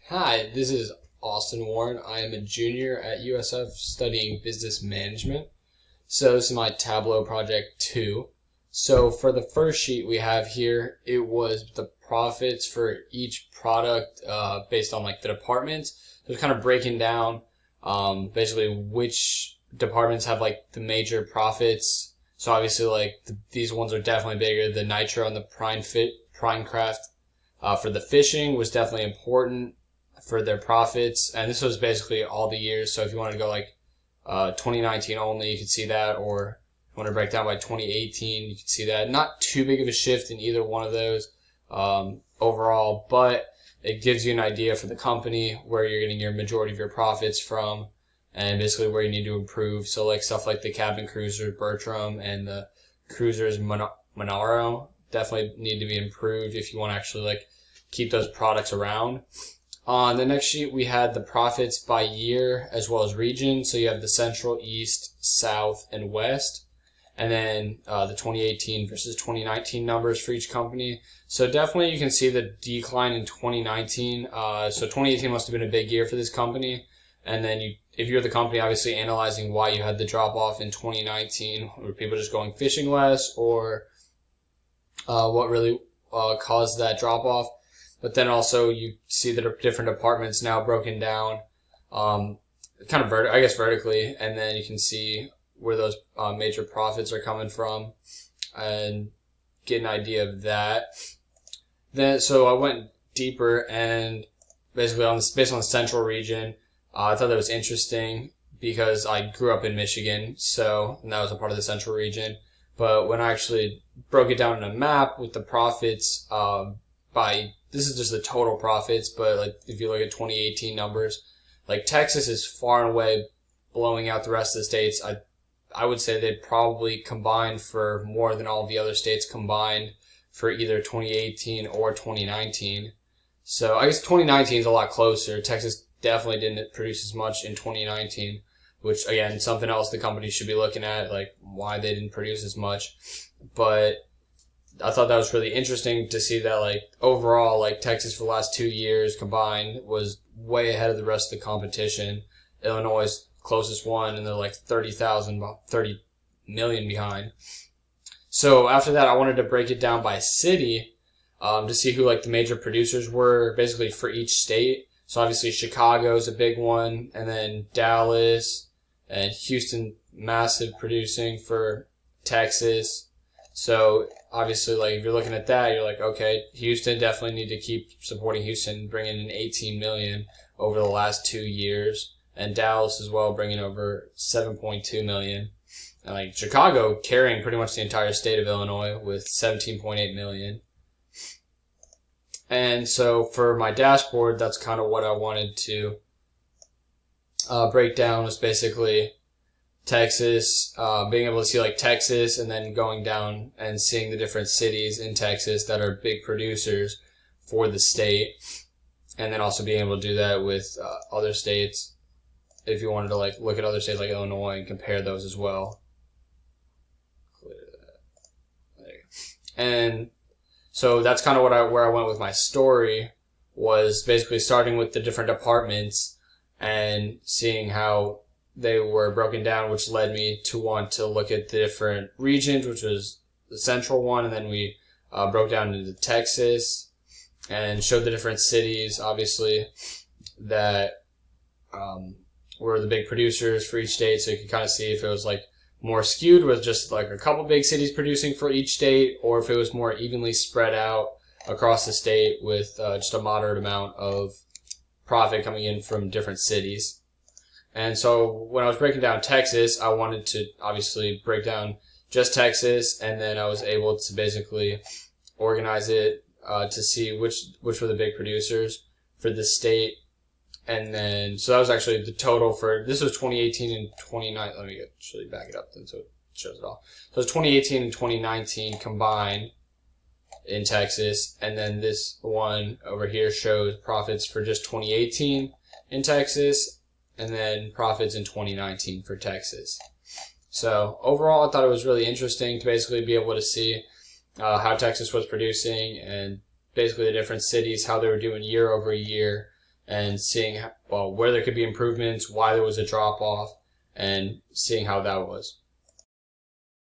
Hi, this is Austin Warren. I am a junior at USF studying business management. So this is my Tableau Project 2. So for the first sheet we have here, it was the profits for each product based on like the departments. So it's kind of breaking down basically which departments have like the major profits. So obviously these ones are definitely bigger. The nitro and the prime craft for the fishing was definitely important for their profits, and this was basically all the years. So if you want to go like 2019 only, you could see that, or if you want to break down by 2018, you could see that. Not too big of a shift in either one of those overall, but it gives you an idea for the company where you're getting your majority of your profits from, and basically where you need to improve. So like stuff like the cabin cruiser Bertram and the cruisers Monaro definitely need to be improved if you want to actually like keep those products around. On the next sheet, we had the profits by year as well as region. So you have the Central, East, South, and West. And then the 2018 versus 2019 numbers for each company. So definitely you can see the decline in 2019. So 2018 must have been a big year for this company. And then if you're the company, obviously analyzing why you had the drop off in 2019. Were people just going fishing less, or what really caused that drop off? But then also you see the different departments now broken down, kind of vertically, and then you can see where those major profits are coming from, and get an idea of that. Then, so I went deeper, and basically based on the central region, I thought that was interesting because I grew up in Michigan, and that was a part of the central region. But when I actually broke it down in a map with the profits this is just the total profits, but like if you look at 2018 numbers, like Texas is far and away blowing out the rest of the states. I would say they probably combined for more than all of the other states combined for either 2018 or 2019. So I guess 2019 is a lot closer. Texas definitely didn't produce as much in 2019, which again, something else the company should be looking at, like why they didn't produce as much. But I thought that was really interesting to see that like overall, like Texas for the last 2 years combined was way ahead of the rest of the competition. Illinois is closest one, and they're like 30 million behind. So after that, I wanted to break it down by city, to see who like the major producers were basically for each state. So obviously Chicago's a big one, and then Dallas and Houston, massive producing for Texas. So obviously, like if you're looking at that, you're like, okay, Houston, definitely need to keep supporting Houston, bringing in 18 million over the last 2 years, and Dallas as well, bringing over 7.2 million, and like Chicago carrying pretty much the entire state of Illinois with 17.8 million. And so for my dashboard, that's kind of what I wanted to break down, was basically Texas, being able to see like Texas, and then going down and seeing the different cities in Texas that are big producers for the state, and then also being able to do that with other states if you wanted to like look at other states like Illinois and compare those as well. Clear that. There you go. And so that's kind of where I went with my story, was basically starting with the different departments and seeing how they were broken down, which led me to want to look at the different regions, which was the central one, and then we broke down into Texas and showed the different cities, obviously, that were the big producers for each state. So you could kind of see if it was like more skewed with just like a couple big cities producing for each state, or if it was more evenly spread out across the state with just a moderate amount of profit coming in from different cities. And so when I was breaking down Texas, I wanted to obviously break down just Texas, and then I was able to basically organize it to see which were the big producers for the state. And then, so that was actually the total for, this was 2018 and 2019. Let me actually back it up then so it shows it all. So it's 2018 and 2019 combined in Texas, and then this one over here shows profits for just 2018 in Texas, and then profits in 2019 for Texas. So overall, I thought it was really interesting to basically be able to see how Texas was producing, and basically the different cities, how they were doing year over year, and seeing, well, where there could be improvements, why there was a drop off, and seeing how that was.